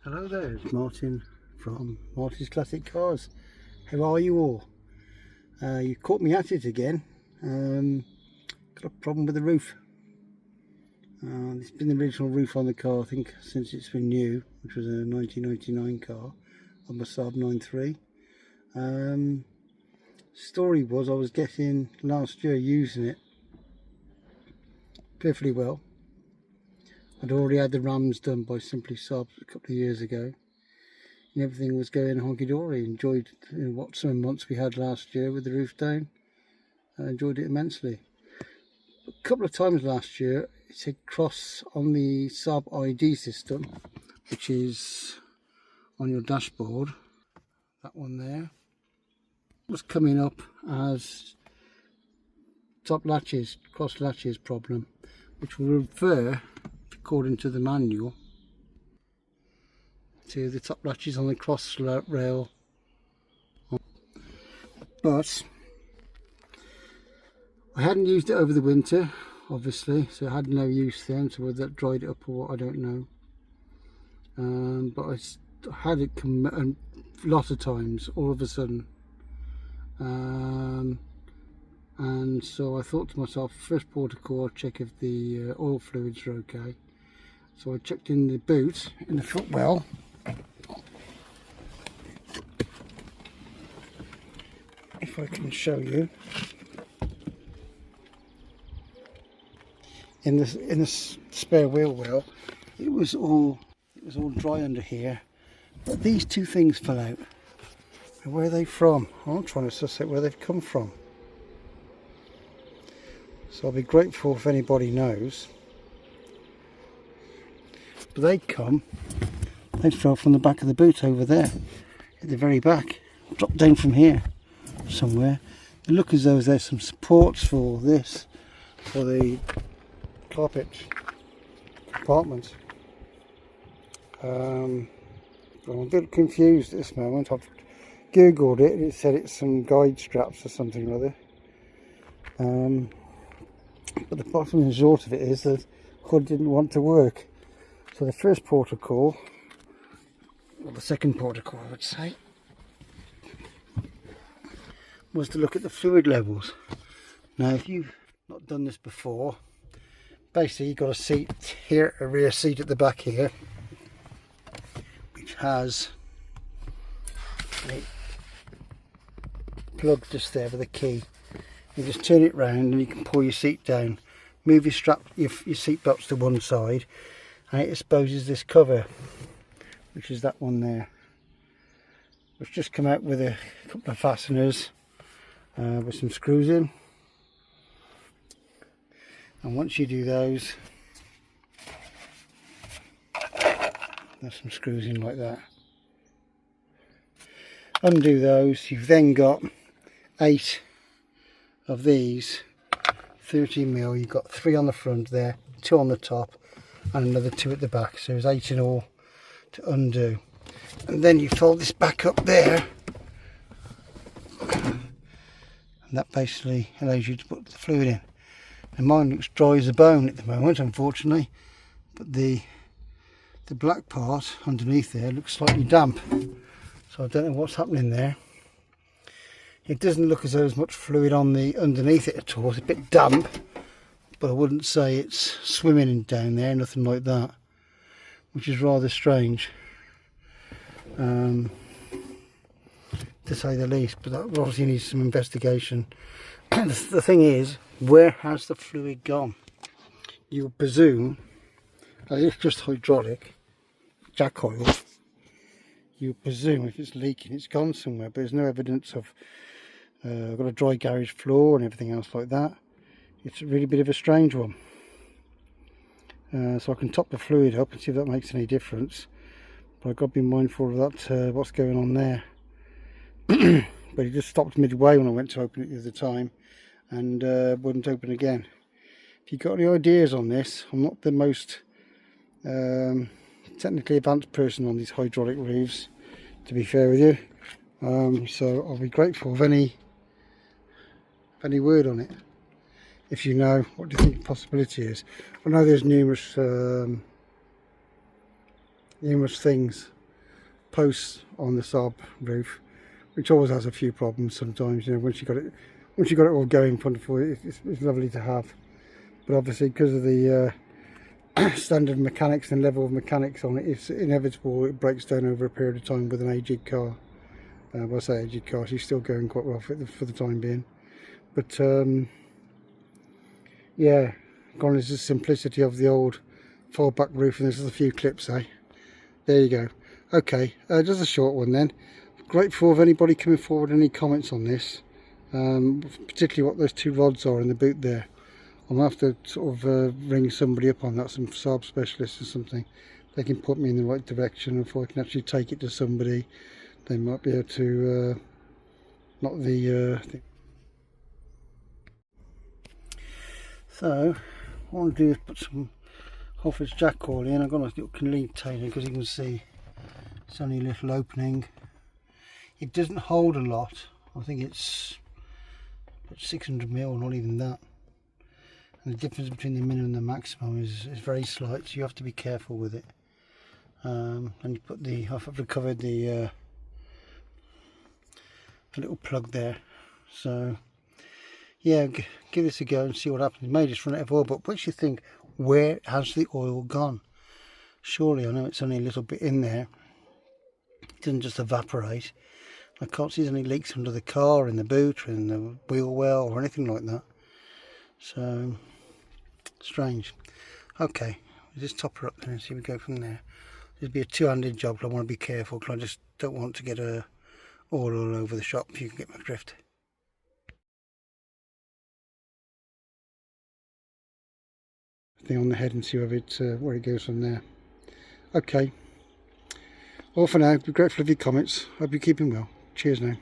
Hello there, it's Martin from Martin's Classic Cars. How are you all? You caught me at it again. Got a problem with the roof. It's been the original roof on the car, I think, since it's been new, which was a 1999 car on my Saab 93. Story was I was getting last year using it perfectly well. I'd already had the rams done by Simply Saab a couple of years ago, and everything was going honky-dory. Enjoyed what summer months we had last year with the roof down. I enjoyed it immensely. A couple of times last year it had cross on the Saab ID system, which is on your dashboard. That one there was coming up as top latches, cross latches problem, which will refer, according to the manual, to the top latches on the cross rail. But I hadn't used it over the winter, obviously, so I had no use then, so whether that dried it up or what, I don't know. But I had it come a lot of times all of a sudden, and so I thought to myself, first port of call, check if the oil fluids are okay. So I checked in the boot, in the footwell, if I can show you. In the spare wheel well, it was all dry under here, but these two things fell out. And where are they from? I'm trying to suss out where they've come from. So I'll be grateful if anybody knows. But they fell from the back of the boot over there, at the very back, dropped down from here somewhere. They look as though there's some supports for this, for the carpet compartment. I'm a bit confused at this moment. I've googled it and it said it's some guide straps or something or other. But the bottom result of it is that hood didn't want to work. So the first port of call, or the second port of call I would say, was to look at the fluid levels. Now if you've not done this before, basically you've got a seat here, a rear seat at the back here, which has a plug just there with a key. You just turn it round and you can pull your seat down, move your seat belts to one side, and it exposes this cover, which is that one there, which just come out with a couple of fasteners with some screws in. And once you do those, there's some screws in like that. Undo those, you've then got 8 of these 30mm. You've got 3 on the front there, 2 on the top, and another 2 at the back, so there's 8 in all to undo. And then you fold this back up there, and that basically allows you to put the fluid in. And mine looks dry as a bone at the moment, unfortunately, but the black part underneath there looks slightly damp, so I don't know what's happening there. It doesn't look as though there's much fluid on the underneath it at all. It's a bit damp, but I wouldn't say it's swimming down there, nothing like that, which is rather strange, to say the least. But that obviously needs some investigation. The thing is, where has the fluid gone? You would presume, as it's just hydraulic, jack oil, you would presume if it's leaking it's gone somewhere, but there's no evidence of, I've got a dry garage floor and everything else like that. It's a really bit of a strange one. So I can top the fluid up and see if that makes any difference, but I've got to be mindful of that, what's going on there. But it just stopped midway when I went to open it the other time, and wouldn't open again. If you've got any ideas on this, I'm not the most technically advanced person on these hydraulic roofs, to be fair with you, so I'll be grateful of any word on it. If you know, what do you think the possibility is? I know there's numerous things posts on the Saab roof, which always has a few problems sometimes. You know, once you got it all going, wonderful. It's lovely to have, but obviously because of the standard mechanics and level of mechanics on it, it's inevitable it breaks down over a period of time with an aged car. Well, I say aged car, she's still going quite well for the time being. But yeah, gone is the simplicity of the old fold-back roof, and this is a few clips, eh? There you go. Okay, just a short one then. Grateful of anybody coming forward any comments on this, particularly what those 2 rods are in the boot there. I'm going to have to sort of ring somebody up on that, some Saab specialist or something. They can put me in the right direction, and if I can actually take it to somebody, they might be able to knock the thing. So what I want to do is put some Hoffer's jack oil in. I've got a little container because you can see it's only a little opening. It doesn't hold a lot. I think it's 600 ml, not even that. And the difference between the minimum and the maximum is very slight, so you have to be careful with it. And you put the, I've recovered the little plug there. So yeah, give this a go and see what happens. You may just run out of oil, but once you think, where has the oil gone? Surely, I know it's only a little bit in there. It doesn't just evaporate. I can't see any leaks under the car, in the boot, or in the wheel well, or anything like that. So strange. Okay, we'll just top her up there and see if we go from there. It'd be a two-handed job, but I want to be careful because I just don't want to get oil all over the shop, if you can get my drift. Thing on the head and see where it goes from there. Okay, all for now. Be grateful of your comments. Hope you're keeping well. Cheers now.